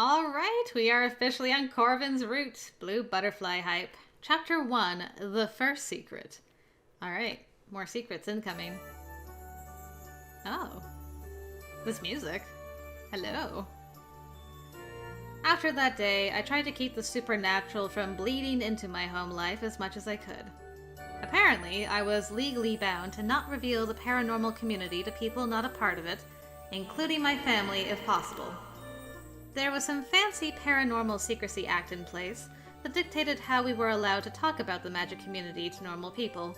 Alright, we are officially on Corvin's route. Blue Butterfly Hype. Chapter 1, The First Secret. Alright, more secrets incoming. Oh. This music. Hello. After that day, I tried to keep the supernatural from bleeding into my home life as much as I could. Apparently, I was legally bound to not reveal the paranormal community to people not a part of it, including my family if possible. There was some fancy Paranormal Secrecy Act in place that dictated how we were allowed to talk about the magic community to normal people,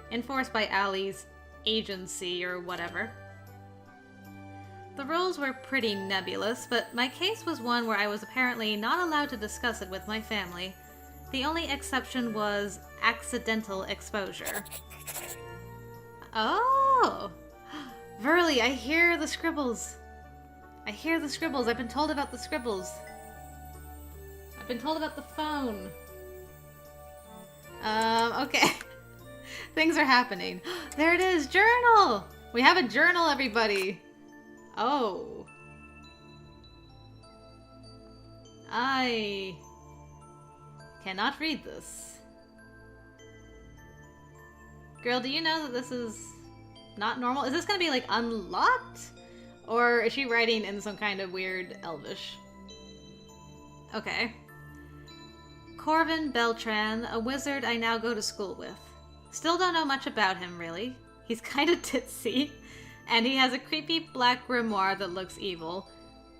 enforced by Allie's agency or whatever. The rules were pretty nebulous, but my case was one where I was apparently not allowed to discuss it with my family. The only exception was accidental exposure. Oh! Verly, I hear the scribbles. I hear the scribbles. I've been told about the scribbles. I've been told about the phone. Okay. Things are happening. There it is! Journal! We have a journal, everybody! Oh. I cannot read this. Girl, do you know that this is not normal? Is this gonna be, like, unlocked? Or is she writing in some kind of weird Elvish? Okay. Corvin Beltran, a wizard I now go to school with. Still don't know much about him, really. He's kind of ditzy, and he has a creepy black grimoire that looks evil.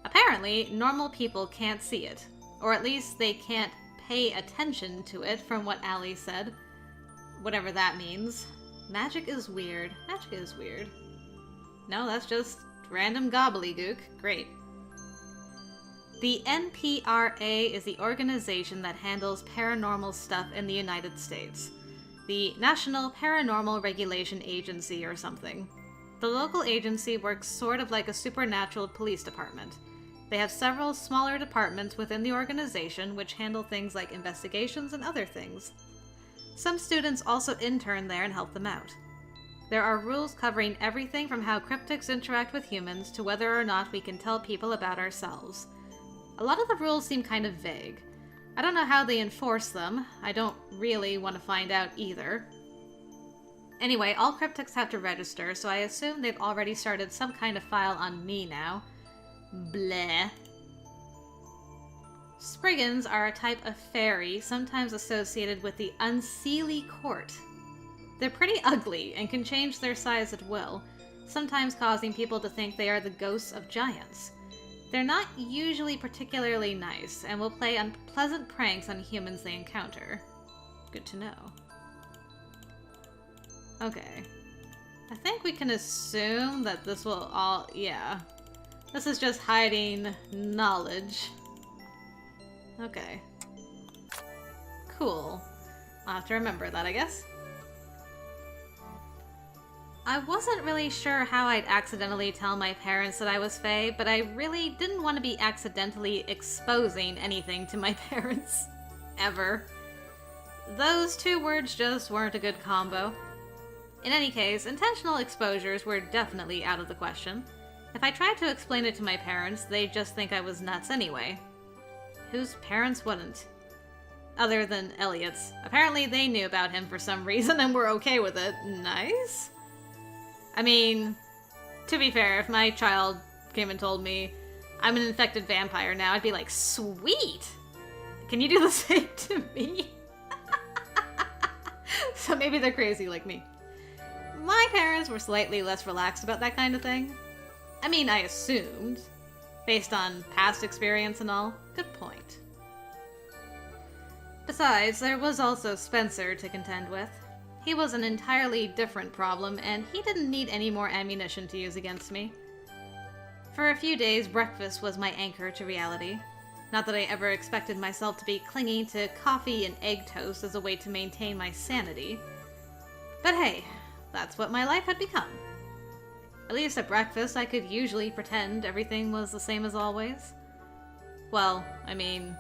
Apparently, normal people can't see it. Or at least they can't pay attention to it, from what Allie said. Whatever that means. Magic is weird. Magic is weird. No, that's just random gobbledygook. Great. The NPRA is the organization that handles paranormal stuff in the United States. The National Paranormal Regulation Agency or something. The local agency works sort of like a supernatural police department. They have several smaller departments within the organization which handle things like investigations and other things. Some students also intern there and help them out. There are rules covering everything from how cryptids interact with humans to whether or not we can tell people about ourselves. A lot of the rules seem kind of vague. I don't know how they enforce them. I don't really want to find out either. Anyway, all cryptids have to register, so I assume they've already started some kind of file on me now. Bleh. Spriggans are a type of fairy, sometimes associated with the Unseelie Court. They're pretty ugly and can change their size at will, sometimes causing people to think they are the ghosts of giants. They're not usually particularly nice, and will play unpleasant pranks on humans they encounter. Good to know. Okay. I think we can assume that this will all... yeah. This is just hiding knowledge. Okay. Cool. I'll have to remember that, I guess. I wasn't really sure how I'd accidentally tell my parents that I was Fae, but I really didn't want to be accidentally exposing anything to my parents. Ever. Those two words just weren't a good combo. In any case, intentional exposures were definitely out of the question. If I tried to explain it to my parents, they'd just think I was nuts anyway. Whose parents wouldn't? Other than Elliot's. Apparently they knew about him for some reason and were okay with it. Nice. I mean, to be fair, if my child came and told me, I'm an infected vampire now, I'd be like, sweet! Can you do the same to me? So maybe they're crazy like me. My parents were slightly less relaxed about that kind of thing. I mean, I assumed. Based on past experience and all. Good point. Besides, there was also Spencer to contend with. He was an entirely different problem, and he didn't need any more ammunition to use against me. For a few days, breakfast was my anchor to reality. Not that I ever expected myself to be clinging to coffee and egg toast as a way to maintain my sanity. But hey, that's what my life had become. At least at breakfast, I could usually pretend everything was the same as always. Well, I mean,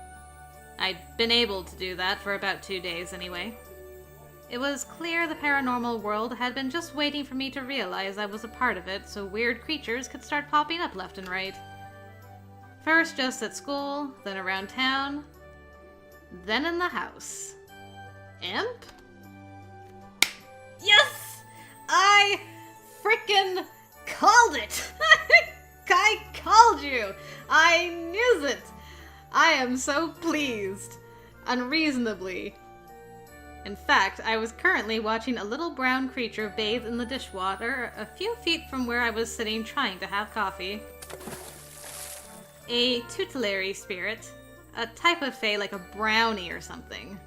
I'd been able to do that for about 2 days anyway. It was clear the paranormal world had been just waiting for me to realize I was a part of it so weird creatures could start popping up left and right. First just at school, then around town, then in the house. Imp? Yes! I frickin' called it! I called you! I knew it! I am so pleased. Unreasonably. In fact, I was currently watching a little brown creature bathe in the dishwater a few feet from where I was sitting trying to have coffee. A tutelary spirit. A type of fae like a brownie or something.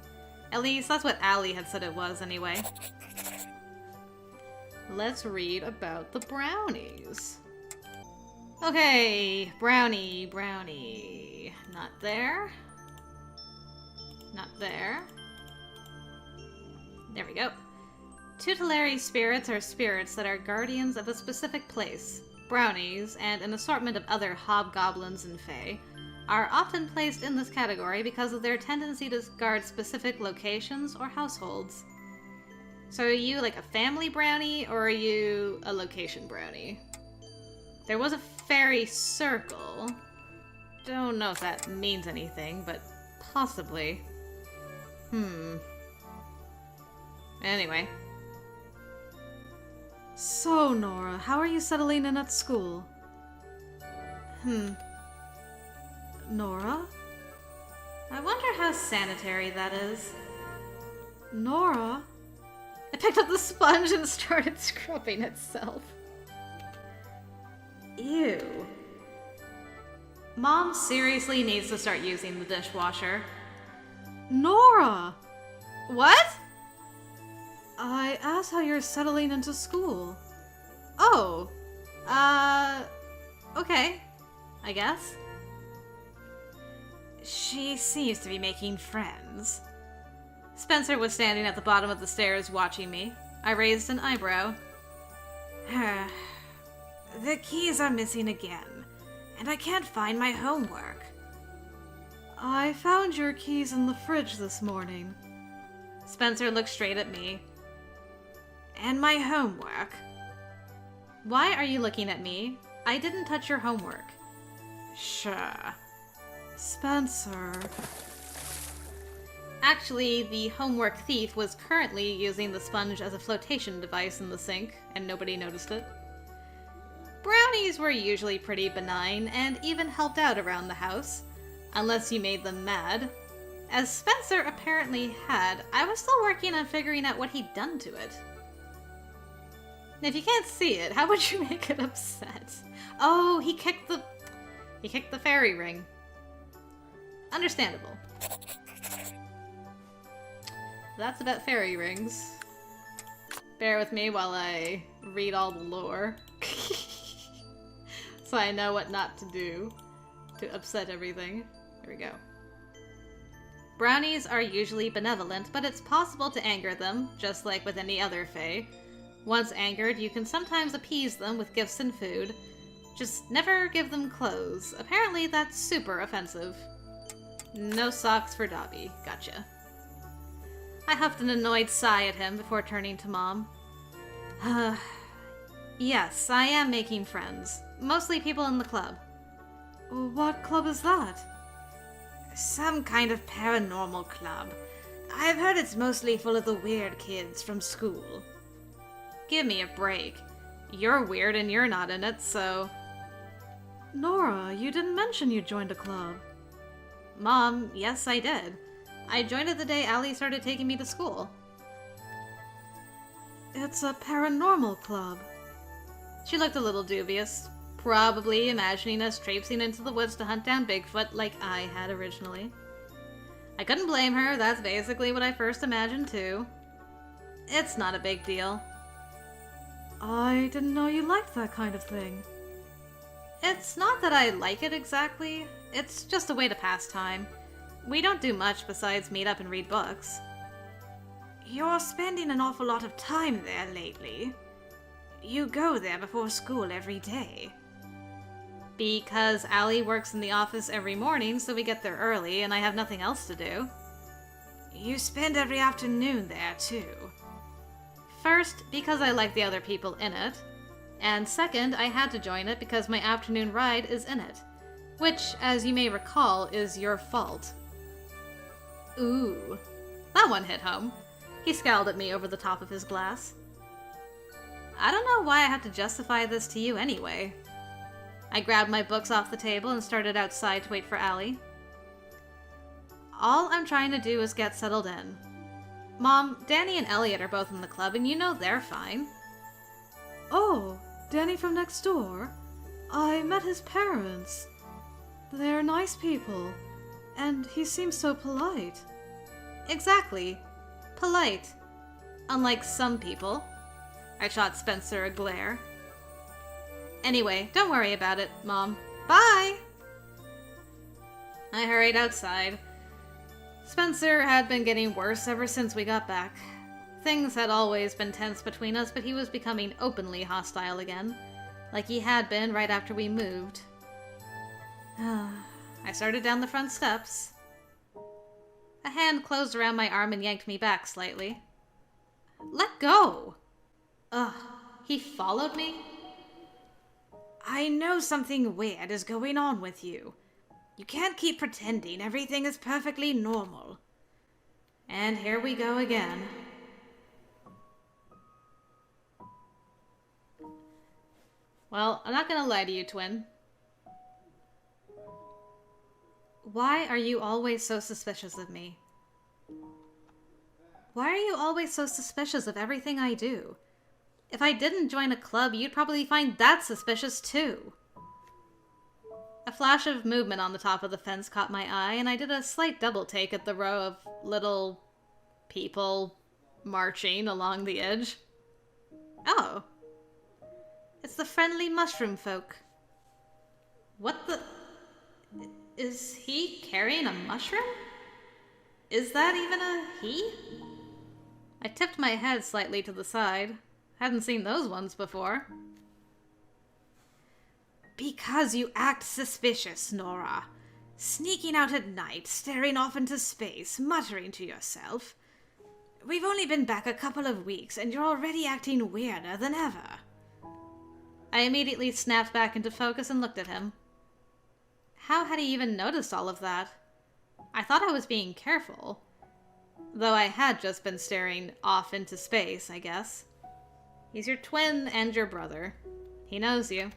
At least that's what Allie had said it was anyway. Let's read about the brownies. Okay, brownie. Not there. Not there. There we go. Tutelary spirits are spirits that are guardians of a specific place. Brownies, and an assortment of other hobgoblins and fae, are often placed in this category because of their tendency to guard specific locations or households. So are you like a family brownie, or are you a location brownie? There was a fairy circle. Don't know if that means anything, but possibly. Anyway. So, Nora, how are you settling in at school? Nora? I wonder how sanitary that is. Nora? It picked up the sponge and started scrubbing itself. Ew. Mom seriously needs to start using the dishwasher. Nora! What? I asked how you're settling into school. Oh. Okay. I guess. She seems to be making friends. Spencer was standing at the bottom of the stairs watching me. I raised an eyebrow. The keys are missing again, and I can't find my homework. I found your keys in the fridge this morning. Spencer looked straight at me. And my homework? Why are you looking at me? I didn't touch your homework. Sure. Spencer. Actually, the homework thief was currently using the sponge as a flotation device in the sink, and nobody noticed it. Brownies were usually pretty benign, and even helped out around the house, unless you made them mad. As Spencer apparently had, I was still working on figuring out what he'd done to it. If you can't see it, how would you make it upset? Oh, he kicked the fairy ring. Understandable. That's about fairy rings. Bear with me while I read all the lore. So I know what not to do to upset everything. Here we go. Brownies are usually benevolent, but it's possible to anger them, just like with any other fae. Once angered, you can sometimes appease them with gifts and food. Just never give them clothes. Apparently that's super offensive. No socks for Dobby. Gotcha. I huffed an annoyed sigh at him before turning to Mom. Yes, I am making friends. Mostly people in the club. What club is that? Some kind of paranormal club. I've heard it's mostly full of the weird kids from school. Give me a break. You're weird and you're not in it, so... Nora, you didn't mention you joined a club. Mom, yes I did. I joined it the day Allie started taking me to school. It's a paranormal club. She looked a little dubious, probably imagining us traipsing into the woods to hunt down Bigfoot like I had originally. I couldn't blame her, that's basically what I first imagined too. It's not a big deal. I didn't know you liked that kind of thing. It's not that I like it exactly, it's just a way to pass time. We don't do much besides meet up and read books. You're spending an awful lot of time there lately. You go there before school every day. Because Allie works in the office every morning, so we get there early, and I have nothing else to do. You spend every afternoon there, too. First, because I like the other people in it. And second, I had to join it because my afternoon ride is in it. Which, as you may recall, is your fault. Ooh. That one hit home. He scowled at me over the top of his glass. I don't know why I have to justify this to you anyway. I grabbed my books off the table and started outside to wait for Allie. All I'm trying to do is get settled in. Mom, Danny and Elliot are both in the club, and you know they're fine. Oh, Danny from next door? I met his parents. They're nice people, and he seems so polite. Exactly. Polite. Unlike some people. I shot Spencer a glare. Anyway, don't worry about it, Mom. Bye! I hurried outside. Spencer had been getting worse ever since we got back. Things had always been tense between us, but he was becoming openly hostile again, like he had been right after we moved. I started down the front steps. A hand closed around my arm and yanked me back slightly. Let go! Ugh, he followed me? I know something weird is going on with you. You can't keep pretending everything is perfectly normal. And here we go again. Well, I'm not gonna lie to you, twin. Why are you always so suspicious of me? Why are you always so suspicious of everything I do? If I didn't join a club, you'd probably find that suspicious too. A flash of movement on the top of the fence caught my eye, and I did a slight double take at the row of little people marching along the edge. Oh. It's the friendly mushroom folk. What the... Is he carrying a mushroom? Is that even a he? I tipped my head slightly to the side. Hadn't seen those ones before. Because you act suspicious, Nora. Sneaking out at night, staring off into space, muttering to yourself. We've only been back a couple of weeks, and you're already acting weirder than ever. I immediately snapped back into focus and looked at him. How had he even noticed all of that? I thought I was being careful. Though I had just been staring off into space, I guess. He's your twin and your brother. He knows you.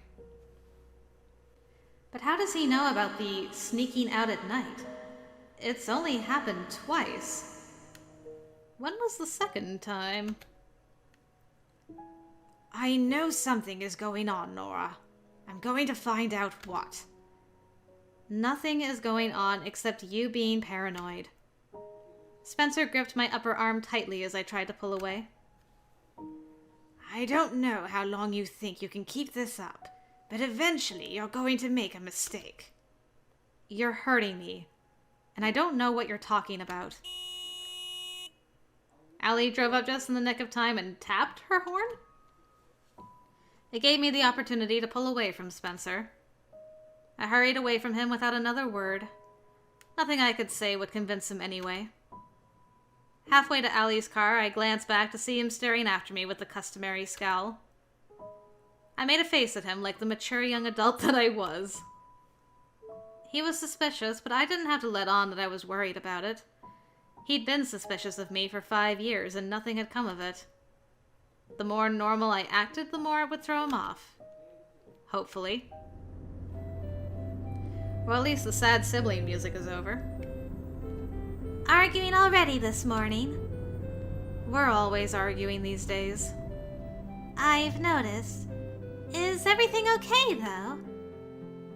But how does he know about the sneaking out at night? It's only happened twice. When was the second time? I know something is going on, Nora. I'm going to find out what. Nothing is going on except you being paranoid. Spencer gripped my upper arm tightly as I tried to pull away. I don't know how long you think you can keep this up, but eventually you're going to make a mistake. You're hurting me, and I don't know what you're talking about. Allie drove up just in the nick of time and tapped her horn? It gave me the opportunity to pull away from Spencer. I hurried away from him without another word. Nothing I could say would convince him anyway. Halfway to Allie's car, I glanced back to see him staring after me with the customary scowl. I made a face at him like the mature young adult that I was. He was suspicious, but I didn't have to let on that I was worried about it. He'd been suspicious of me for 5 years, and nothing had come of it. The more normal I acted, the more it would throw him off. Hopefully. Well, at least the sad sibling music is over. Arguing already this morning? We're always arguing these days. I've noticed. Is everything okay, though?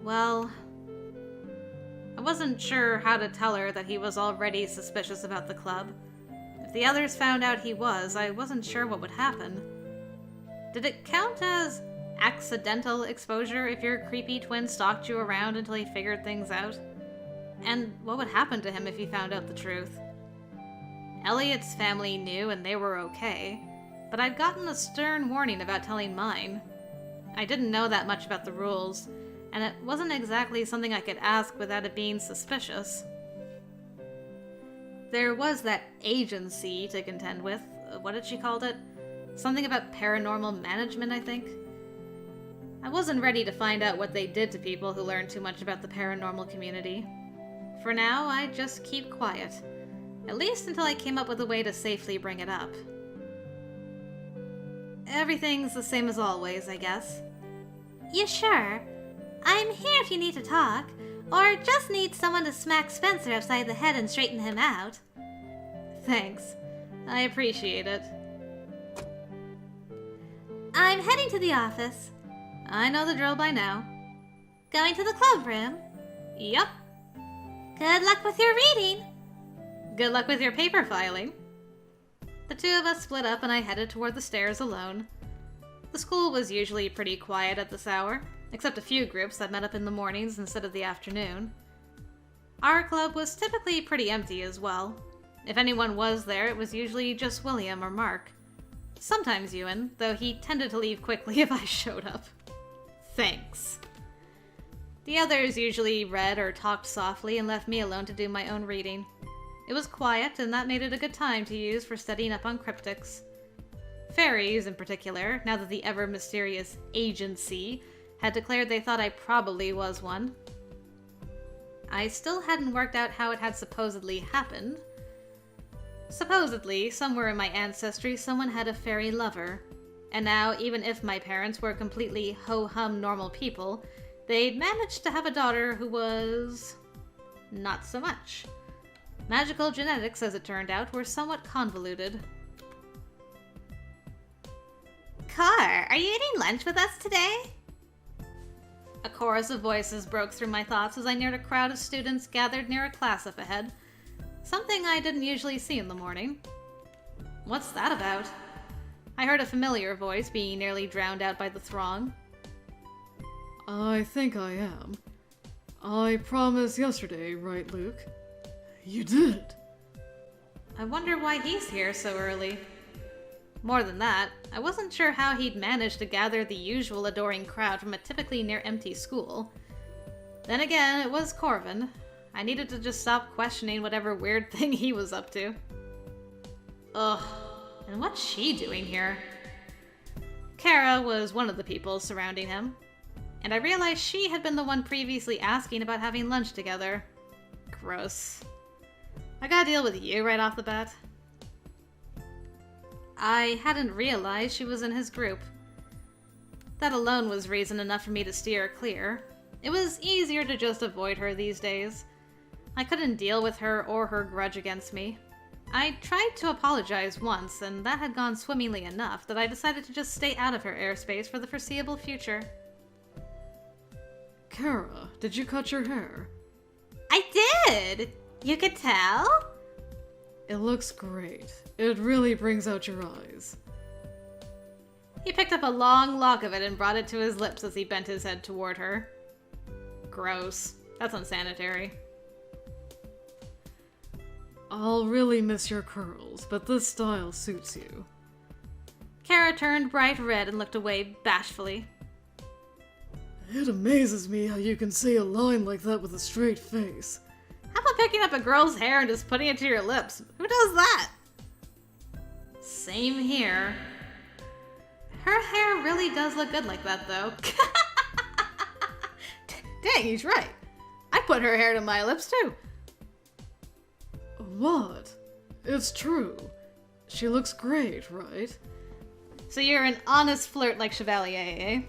Well, I wasn't sure how to tell her that he was already suspicious about the club. If the others found out he was, I wasn't sure what would happen. Did it count as accidental exposure if your creepy twin stalked you around until he figured things out? And what would happen to him if he found out the truth? Elliot's family knew and they were okay, but I'd gotten a stern warning about telling mine. I didn't know that much about the rules, and it wasn't exactly something I could ask without it being suspicious. There was that agency to contend with. What did she call it? Something about paranormal management, I think. I wasn't ready to find out what they did to people who learned too much about the paranormal community. For now, I just keep quiet. At least until I came up with a way to safely bring it up. Everything's the same as always, I guess. You sure? I'm here if you need to talk, or just need someone to smack Spencer upside the head and straighten him out. Thanks. I appreciate it. I'm heading to the office. I know the drill by now. Going to the club room. Yup. Good luck with your reading. Good luck with your paper filing. The two of us split up and I headed toward the stairs alone. The school was usually pretty quiet at this hour, except a few groups that met up in the mornings instead of the afternoon. Our club was typically pretty empty as well. If anyone was there, it was usually just William or Mark. Sometimes Ewan, though he tended to leave quickly if I showed up. Thanks. The others usually read or talked softly and left me alone to do my own reading. It was quiet, and that made it a good time to use for studying up on cryptics. Fairies, in particular, now that the ever-mysterious agency had declared they thought I probably was one. I still hadn't worked out how it had supposedly happened. Supposedly, somewhere in my ancestry, someone had a fairy lover. And now, even if my parents were completely ho-hum normal people, they'd managed to have a daughter who was... not so much. Magical genetics, as it turned out, were somewhat convoluted. Car, are you eating lunch with us today? A chorus of voices broke through my thoughts as I neared a crowd of students gathered near a class up ahead. Something I didn't usually see in the morning. What's that about? I heard a familiar voice being nearly drowned out by the throng. I think I am. I promised yesterday, right, Luke? You did. I wonder why he's here so early. More than that, I wasn't sure how he'd managed to gather the usual adoring crowd from a typically near-empty school. Then again, it was Corvin. I needed to just stop questioning whatever weird thing he was up to. Ugh, and what's she doing here? Kara was one of the people surrounding him, and I realized she had been the one previously asking about having lunch together. Gross. I gotta deal with you right off the bat. I hadn't realized she was in his group. That alone was reason enough for me to steer clear. It was easier to just avoid her these days. I couldn't deal with her or her grudge against me. I tried to apologize once, and that had gone swimmingly enough that I decided to just stay out of her airspace for the foreseeable future. Kara, did you cut your hair? I did! You could tell? It looks great. It really brings out your eyes. He picked up a long lock of it and brought it to his lips as he bent his head toward her. Gross. That's unsanitary. I'll really miss your curls, but this style suits you. Kara turned bright red and looked away bashfully. It amazes me how you can say a line like that with a straight face. How about picking up a girl's hair and just putting it to your lips? Who does that? Same here. Her hair really does look good like that, though. Dang, he's right. I put her hair to my lips, too. What? It's true. She looks great, right? So you're an honest flirt like Chevalier, eh?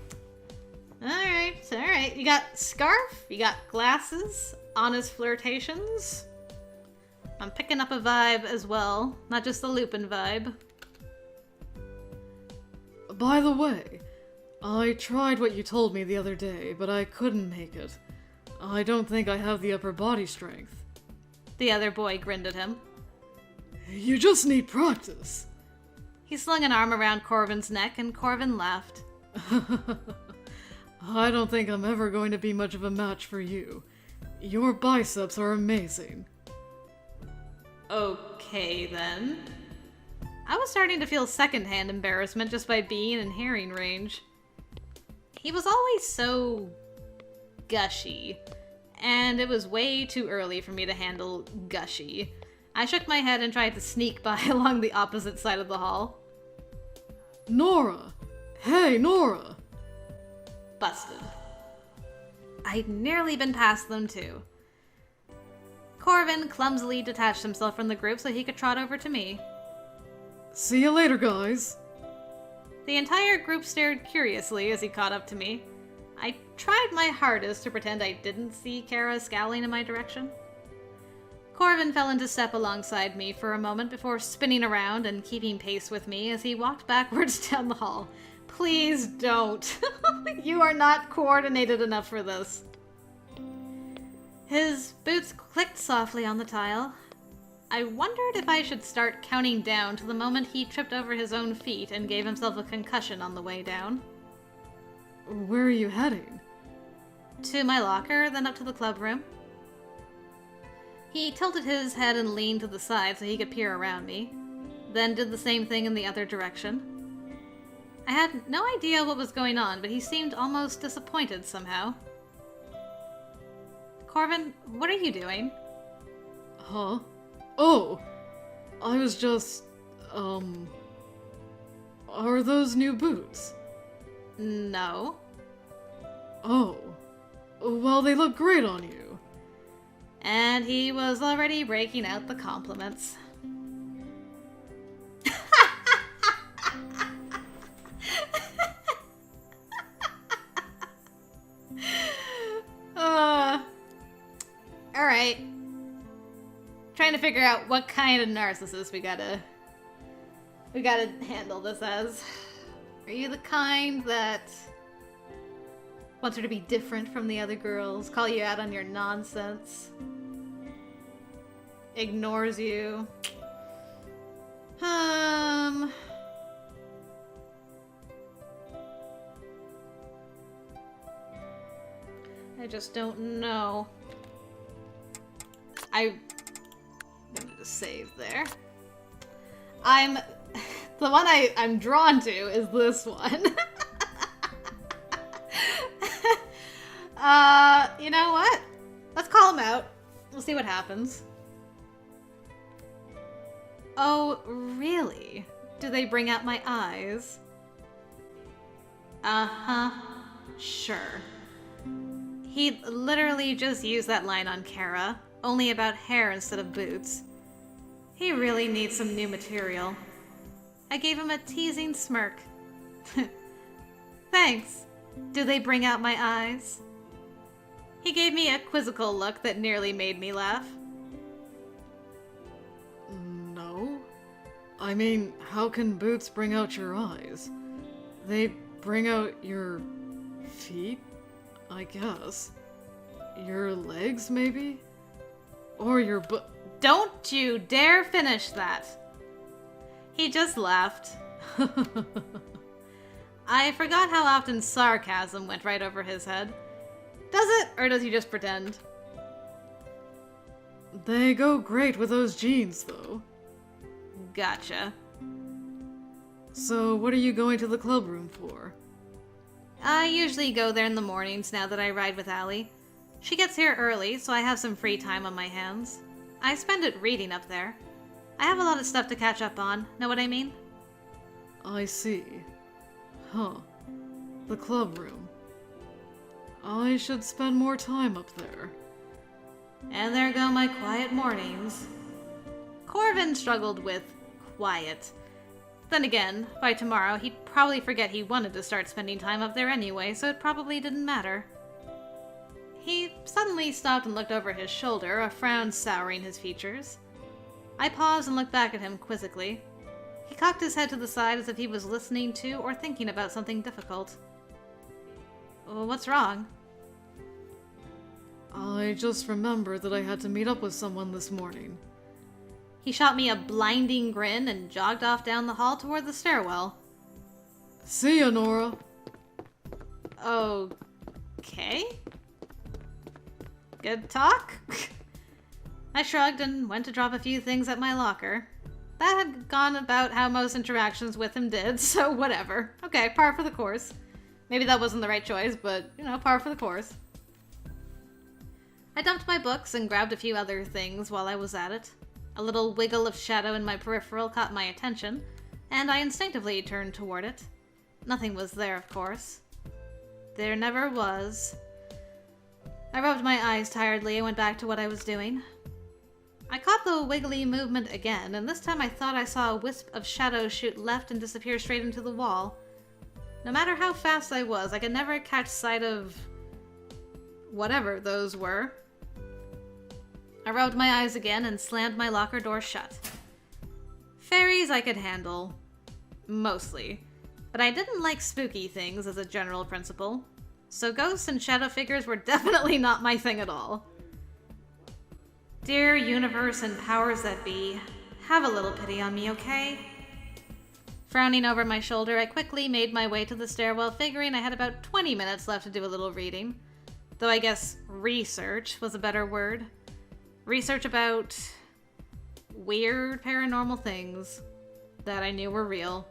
Alright. You got scarf, you got glasses, honest flirtations. I'm picking up a vibe as well, not just the Lupin vibe. By the way, I tried what you told me the other day, but I couldn't make it. I don't think I have the upper body strength. The other boy grinned at him. You just need practice. He slung an arm around Corvin's neck, and Corvin laughed. I don't think I'm ever going to be much of a match for you. Your biceps are amazing. Okay, then. I was starting to feel secondhand embarrassment just by being in hearing range. He was always so gushy, and it was way too early for me to handle gushy. I shook my head and tried to sneak by along the opposite side of the hall. Nora! Hey, Nora! Busted. I'd nearly been past them, too. Corvin clumsily detached himself from the group so he could trot over to me. See you later, guys. The entire group stared curiously as he caught up to me. I tried my hardest to pretend I didn't see Kara scowling in my direction. Corvin fell into step alongside me for a moment before spinning around and keeping pace with me as he walked backwards down the hall. Please don't. You are not coordinated enough for this. His boots clicked softly on the tile. I wondered if I should start counting down to the moment he tripped over his own feet and gave himself a concussion on the way down. Where are you heading? To my locker, then up to the club room. He tilted his head and leaned to the side so he could peer around me, then did the same thing in the other direction. I had no idea what was going on, but he seemed almost disappointed somehow. Corvin, what are you doing? Huh? Oh! I was just, Are those new boots? No. Oh. Well, they look great on you. And he was already breaking out the compliments. Alright. Trying to figure out what kind of narcissist we gotta handle this as. Are you the kind that wants her to be different from the other girls, call you out on your nonsense, ignores you? I just don't know. I'm gonna just save there. The one I'm drawn to is this one. You know what? Let's call him out. We'll see what happens. Oh, really? Do they bring out my eyes? Uh-huh. Sure. He literally just used that line on Kara, only about hair instead of boots. He really needs some new material. I gave him a teasing smirk. Thanks. Do they bring out my eyes? He gave me a quizzical look that nearly made me laugh. No. I mean, how can boots bring out your eyes? They bring out your feet, I guess. Your legs, maybe? Or your Don't you dare finish that! He just laughed. I forgot how often sarcasm went right over his head. Does it, or does he just pretend? They go great with those jeans, though. Gotcha. So, what are you going to the club room for? I usually go there in the mornings now that I ride with Allie. She gets here early, so I have some free time on my hands. I spend it reading up there. I have a lot of stuff to catch up on, know what I mean? I see. Huh. The club room. I should spend more time up there. And there go my quiet mornings. Corvin struggled with quiet. Then again, by tomorrow he'd probably forget he wanted to start spending time up there anyway, so it probably didn't matter. He suddenly stopped and looked over his shoulder, a frown souring his features. I paused and looked back at him quizzically. He cocked his head to the side as if he was listening to or thinking about something difficult. What's wrong? I just remembered that I had to meet up with someone this morning. He shot me a blinding grin and jogged off down the hall toward the stairwell. See ya, Nora. Okay. Good talk? I shrugged and went to drop a few things at my locker. That had gone about how most interactions with him did, so whatever. Okay, par for the course. Maybe that wasn't the right choice, but, par for the course. I dumped my books and grabbed a few other things while I was at it. A little wiggle of shadow in my peripheral caught my attention, and I instinctively turned toward it. Nothing was there, of course. There never was. I rubbed my eyes tiredly and went back to what I was doing. I caught the wiggly movement again, and this time I thought I saw a wisp of shadow shoot left and disappear straight into the wall. No matter how fast I was, I could never catch sight of whatever those were. I rubbed my eyes again and slammed my locker door shut. Fairies I could handle. Mostly. But I didn't like spooky things as a general principle. So ghosts and shadow figures were definitely not my thing at all. Dear universe and powers that be, have a little pity on me, okay? Frowning over my shoulder, I quickly made my way to the stairwell, figuring I had about 20 minutes left to do a little reading. Though I guess research was a better word. Research about weird paranormal things that I knew were real.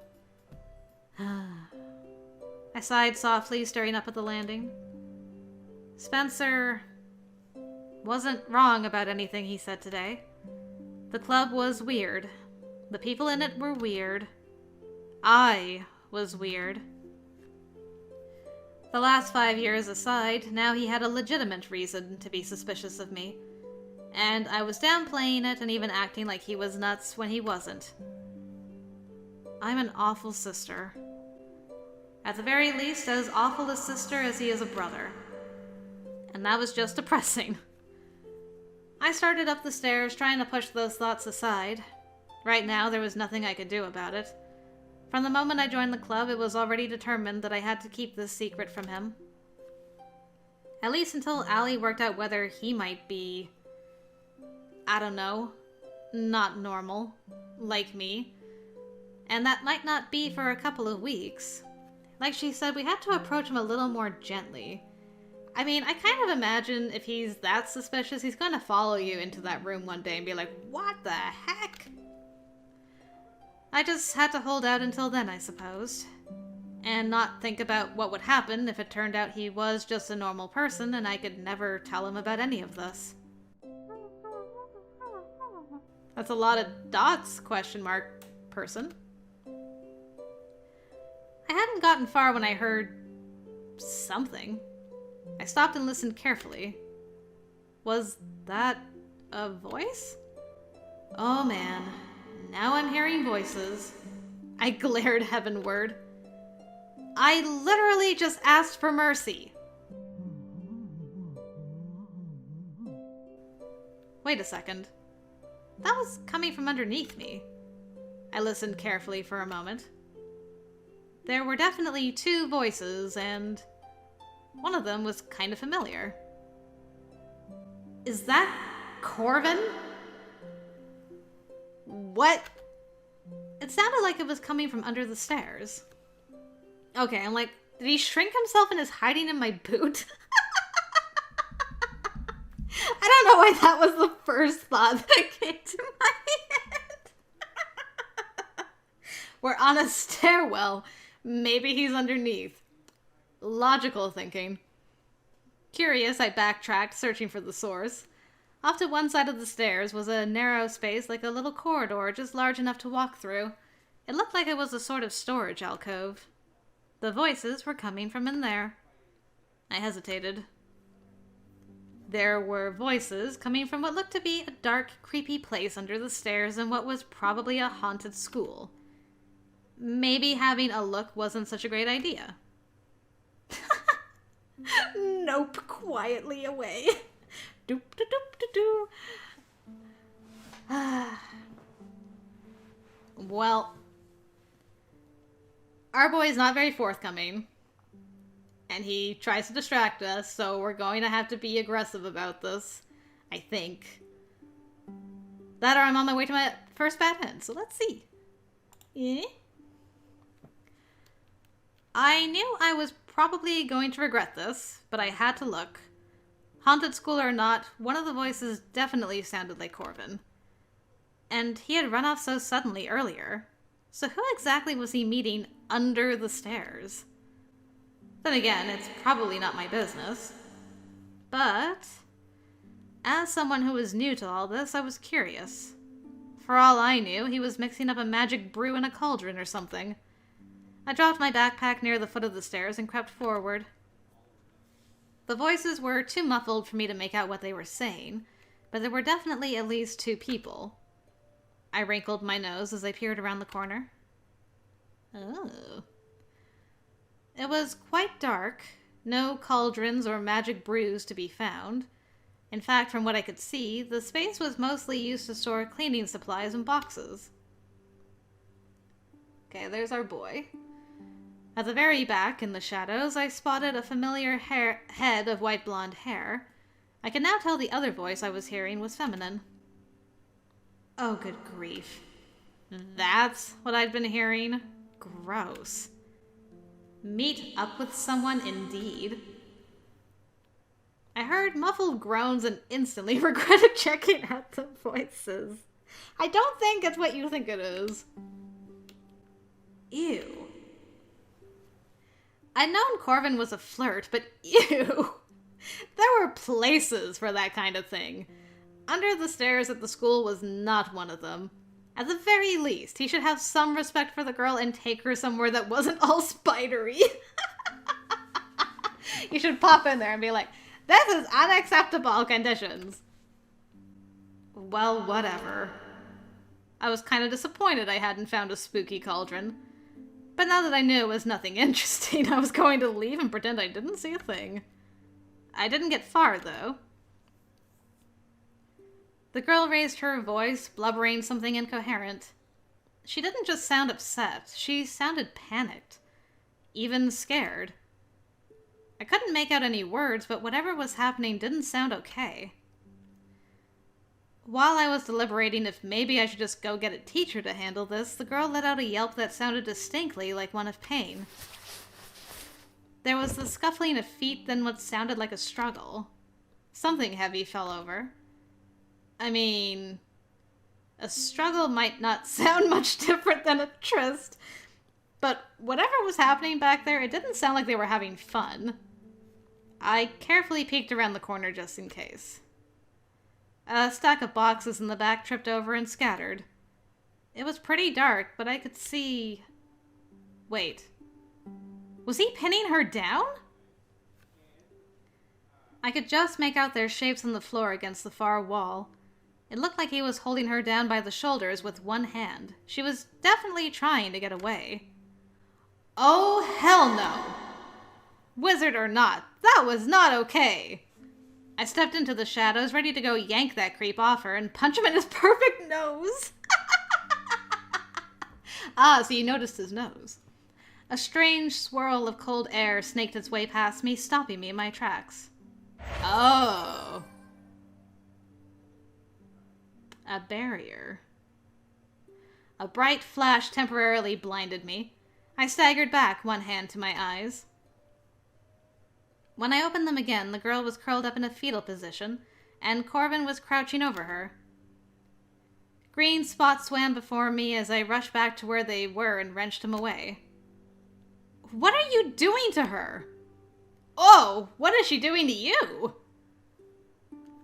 I sighed softly, staring up at the landing. Spencer wasn't wrong about anything he said today. The club was weird. The people in it were weird. I was weird. The last 5 years aside, now he had a legitimate reason to be suspicious of me. And I was downplaying it and even acting like he was nuts when he wasn't. I'm an awful sister. At the very least, as awful a sister as he is a brother. And that was just depressing. I started up the stairs, trying to push those thoughts aside. Right now, there was nothing I could do about it. From the moment I joined the club, it was already determined that I had to keep this secret from him. At least until Allie worked out whether he might be, I don't know, not normal, like me. And that might not be for a couple of weeks. Like she said, we had to approach him a little more gently. I mean, I kind of imagine if he's that suspicious, he's gonna follow you into that room one day and be like, what the heck? I just had to hold out until then, I suppose. And not think about what would happen if it turned out he was just a normal person and I could never tell him about any of this. That's a lot of dots, question mark, person. I hadn't gotten far when I heard something. I stopped and listened carefully. Was that a voice? Oh man, now I'm hearing voices. I glared heavenward. I literally just asked for mercy. Wait a second. That was coming from underneath me. I listened carefully for a moment. There were definitely two voices, and one of them was kind of familiar. Is that Corvin? What? It sounded like it was coming from under the stairs. Okay, I'm like, did he shrink himself and is hiding in my boot? I don't know why that was the first thought that came to my head. We're on a stairwell. Maybe he's underneath. Logical thinking. Curious, I backtracked, searching for the source. Off to one side of the stairs was a narrow space like a little corridor, just large enough to walk through. It looked like it was a sort of storage alcove. The voices were coming from in there. I hesitated. There were voices coming from what looked to be a dark, creepy place under the stairs in what was probably a haunted school. Maybe having a look wasn't such a great idea. Nope, quietly away. Doop da doop da doo. Well, our boy is not very forthcoming. And he tries to distract us, so we're going to have to be aggressive about this, I think. That or I'm on my way to my first bad end, so let's see. Eh? I knew I was probably going to regret this, but I had to look. Haunted school or not, one of the voices definitely sounded like Corvin. And he had run off so suddenly earlier. So who exactly was he meeting under the stairs? Then again, it's probably not my business. But as someone who was new to all this, I was curious. For all I knew, he was mixing up a magic brew in a cauldron or something. I dropped my backpack near the foot of the stairs and crept forward. The voices were too muffled for me to make out what they were saying, but there were definitely at least 2 people. I wrinkled my nose as I peered around the corner. Oh. It was quite dark, no cauldrons or magic brews to be found. In fact, from what I could see, the space was mostly used to store cleaning supplies and boxes. Okay, there's our boy. At the very back, in the shadows, I spotted a familiar head of white blonde hair. I could now tell the other voice I was hearing was feminine. Oh, good grief. That's what I'd been hearing? Gross. Meet up with someone, indeed. I heard muffled groans and instantly regretted checking out the voices. I don't think it's what you think it is. Ew. I'd known Corvin was a flirt, but ew. There were places for that kind of thing. Under the stairs at the school was not one of them. At the very least, he should have some respect for the girl and take her somewhere that wasn't all spidery. You should pop in there and be like, this is unacceptable conditions. Well, whatever. I was kind of disappointed I hadn't found a spooky cauldron. But now that I knew it was nothing interesting, I was going to leave and pretend I didn't see a thing. I didn't get far, though. The girl raised her voice, blubbering something incoherent. She didn't just sound upset, she sounded panicked. Even scared. I couldn't make out any words, but whatever was happening didn't sound okay. While I was deliberating if maybe I should just go get a teacher to handle this, the girl let out a yelp that sounded distinctly like one of pain. There was the scuffling of feet, then what sounded like a struggle. Something heavy fell over. I mean, a struggle might not sound much different than a tryst, but whatever was happening back there, it didn't sound like they were having fun. I carefully peeked around the corner just in case. A stack of boxes in the back tripped over and scattered. It was pretty dark, but I could see... Wait. Was he pinning her down? I could just make out their shapes on the floor against the far wall. It looked like he was holding her down by the shoulders with one hand. She was definitely trying to get away. Oh, hell no! Wizard or not, that was not okay! I stepped into the shadows, ready to go yank that creep off her and punch him in his perfect nose. Ah, so you noticed his nose. A strange swirl of cold air snaked its way past me, stopping me in my tracks. Oh. A barrier. A bright flash temporarily blinded me. I staggered back, one hand to my eyes. When I opened them again, the girl was curled up in a fetal position, and Corvin was crouching over her. Green spots swam before me as I rushed back to where they were and wrenched him away. What are you doing to her? Oh, what is she doing to you?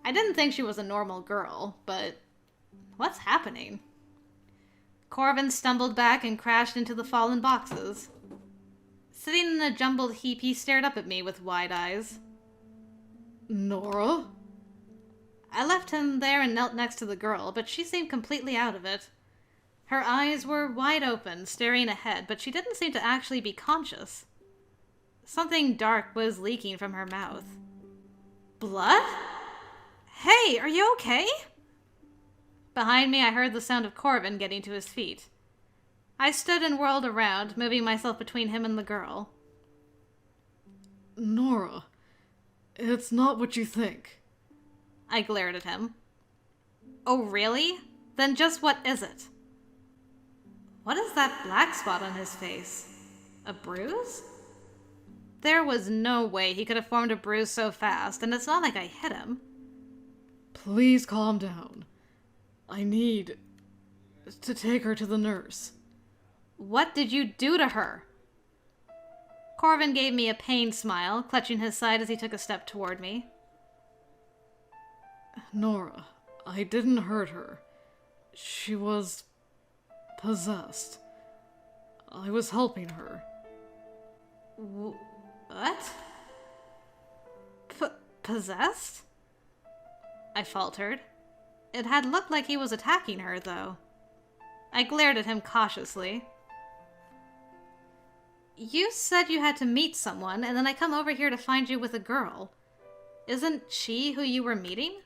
I didn't think she was a normal girl, but what's happening? Corvin stumbled back and crashed into the fallen boxes. Sitting in a jumbled heap, he stared up at me with wide eyes. Nora? I left him there and knelt next to the girl, but she seemed completely out of it. Her eyes were wide open, staring ahead, but she didn't seem to actually be conscious. Something dark was leaking from her mouth. Blood? Hey, are you okay? Behind me, I heard the sound of Corvin getting to his feet. I stood and whirled around, moving myself between him and the girl. Nora, it's not what you think. I glared at him. Oh, really? Then just what is it? What is that black spot on his face? A bruise? There was no way he could have formed a bruise so fast, and it's not like I hit him. Please calm down. I need to take her to the nurse. What did you do to her? Corvin gave me a pained smile, clutching his side as he took a step toward me. Nora, I didn't hurt her. She was possessed. I was helping her. What? Possessed? I faltered. It had looked like he was attacking her, though. I glared at him cautiously. You said you had to meet someone, and then I come over here to find you with a girl. Isn't she who you were meeting?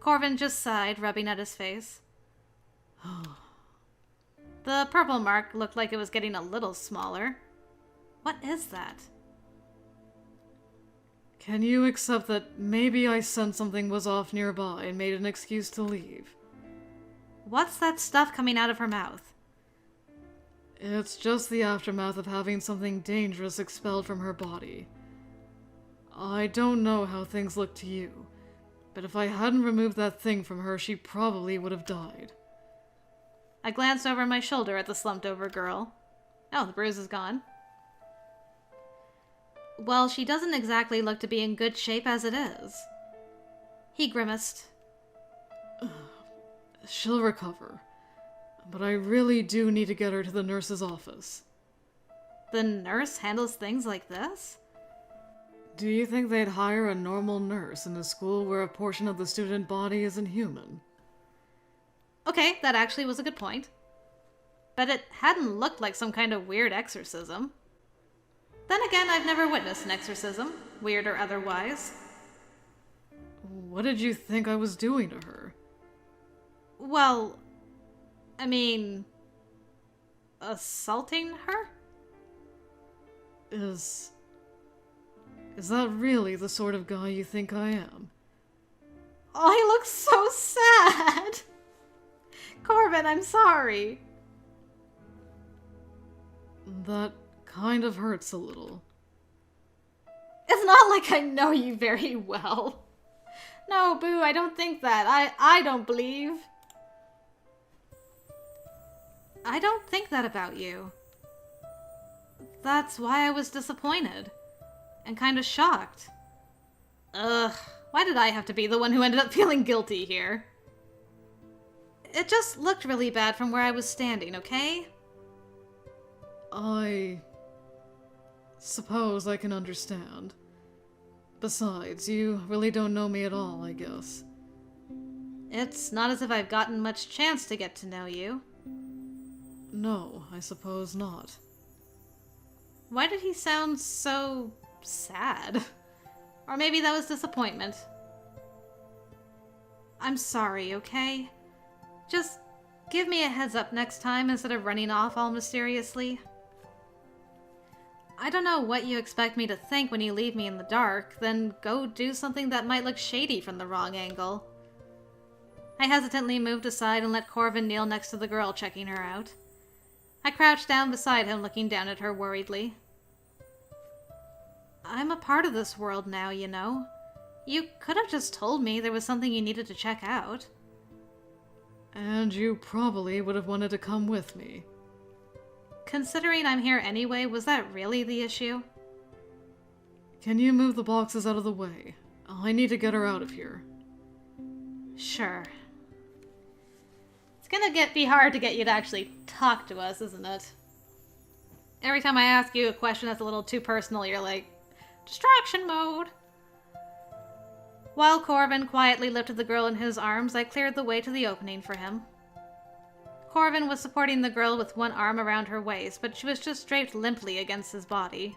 Corvin just sighed, rubbing at his face. The purple mark looked like it was getting a little smaller. What is that? Can you accept that maybe I sensed something was off nearby and made an excuse to leave? What's that stuff coming out of her mouth? It's just the aftermath of having something dangerous expelled from her body. I don't know how things look to you, but if I hadn't removed that thing from her, she probably would have died. I glanced over my shoulder at the slumped-over girl. Oh, the bruise is gone. Well, she doesn't exactly look to be in good shape as it is. He grimaced. She'll recover, but I really do need to get her to the nurse's office. The nurse handles things like this? Do you think they'd hire a normal nurse in a school where a portion of the student body isn't human? Okay, that actually was a good point. But it hadn't looked like some kind of weird exorcism. Then again, I've never witnessed an exorcism, weird or otherwise. What did you think I was doing to her? Well, I mean, assaulting her? Is that really the sort of guy you think I am? Oh, he looks so sad! Corvin, I'm sorry. That kind of hurts a little. It's not like I know you very well. No, Boo, I don't think that. I don't believe. I don't think that about you. That's why I was disappointed. And kind of shocked. Ugh, why did I have to be the one who ended up feeling guilty here? It just looked really bad from where I was standing, okay? I suppose I can understand. Besides, you really don't know me at all, I guess. It's not as if I've gotten much chance to get to know you. No, I suppose not. Why did he sound so sad? Or maybe that was disappointment. I'm sorry, okay? Just give me a heads up next time instead of running off all mysteriously. I don't know what you expect me to think when you leave me in the dark, then go do something that might look shady from the wrong angle. I hesitantly moved aside and let Corvin kneel next to the girl, checking her out. I crouched down beside him, looking down at her worriedly. I'm a part of this world now, you know. You could have just told me there was something you needed to check out. And you probably would have wanted to come with me. Considering I'm here anyway, was that really the issue? Can you move the boxes out of the way? I need to get her out of here. Sure. It's gonna be hard to get you to actually talk to us, isn't it? Every time I ask you a question that's a little too personal, you're like, distraction mode. While Corvin quietly lifted the girl in his arms, I cleared the way to the opening for him. Corvin was supporting the girl with one arm around her waist, but she was just draped limply against his body.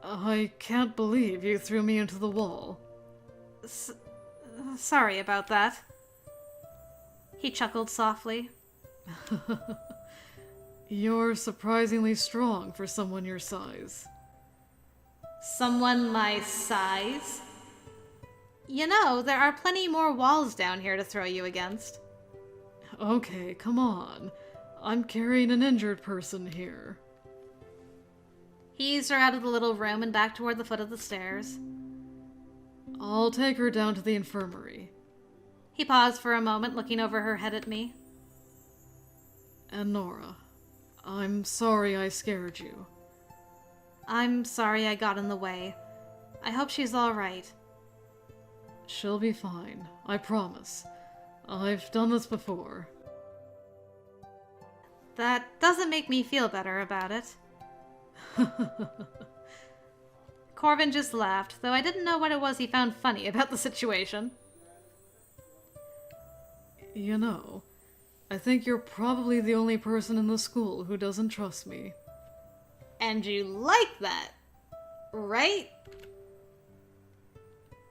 I can't believe you threw me into the wall. Sorry about that. He chuckled softly. You're surprisingly strong for someone your size. Someone my size? You know, there are plenty more walls down here to throw you against. Okay, come on. I'm carrying an injured person here. He eased her out of the little room and back toward the foot of the stairs. I'll take her down to the infirmary. He paused for a moment, looking over her head at me. And Nora, I'm sorry I scared you. I'm sorry I got in the way. I hope she's all right. She'll be fine, I promise. I've done this before. That doesn't make me feel better about it. Corvin just laughed, though I didn't know what it was he found funny about the situation. You know, I think you're probably the only person in the school who doesn't trust me. And you like that, right?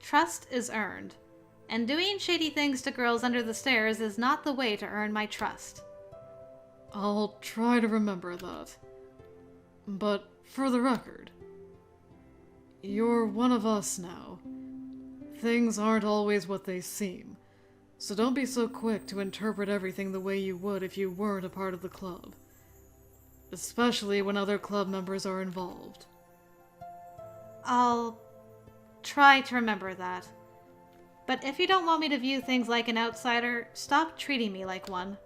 Trust is earned, and doing shady things to girls under the stairs is not the way to earn my trust. I'll try to remember that. But for the record, you're one of us now. Things aren't always what they seem, so don't be so quick to interpret everything the way you would if you weren't a part of the club. Especially when other club members are involved. I'll try to remember that. But if you don't want me to view things like an outsider, stop treating me like one.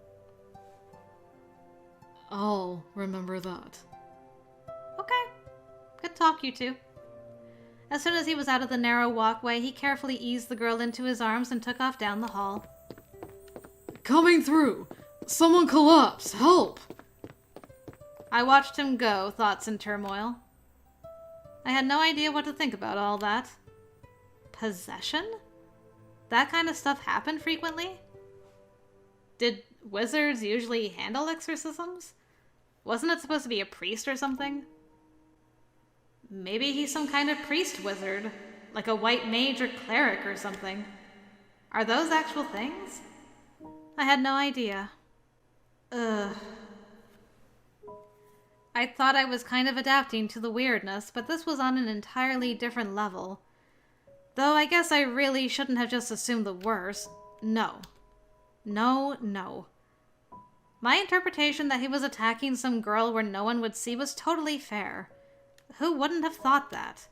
I'll remember that. Okay. Good talk, you two. As soon as he was out of the narrow walkway, he carefully eased the girl into his arms and took off down the hall. Coming through! Someone collapse! Help! I watched him go, thoughts in turmoil. I had no idea what to think about all that. Possession? That kind of stuff happen frequently? Did wizards usually handle exorcisms? Wasn't it supposed to be a priest or something? Maybe he's some kind of priest wizard, like a white mage or cleric or something. Are those actual things? I had no idea. Ugh. I thought I was kind of adapting to the weirdness, but this was on an entirely different level. Though I guess I really shouldn't have just assumed the worst. No. No. My interpretation that he was attacking some girl where no one would see was totally fair. Who wouldn't have thought that?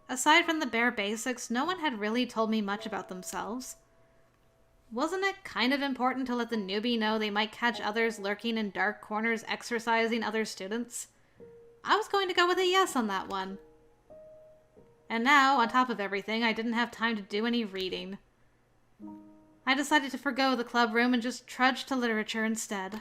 Aside from the bare basics, no one had really told me much about themselves. Wasn't it kind of important to let the newbie know they might catch others lurking in dark corners exorcising other students? I was going to go with a yes on that one. And now, on top of everything, I didn't have time to do any reading. I decided to forgo the club room and just trudge to literature instead.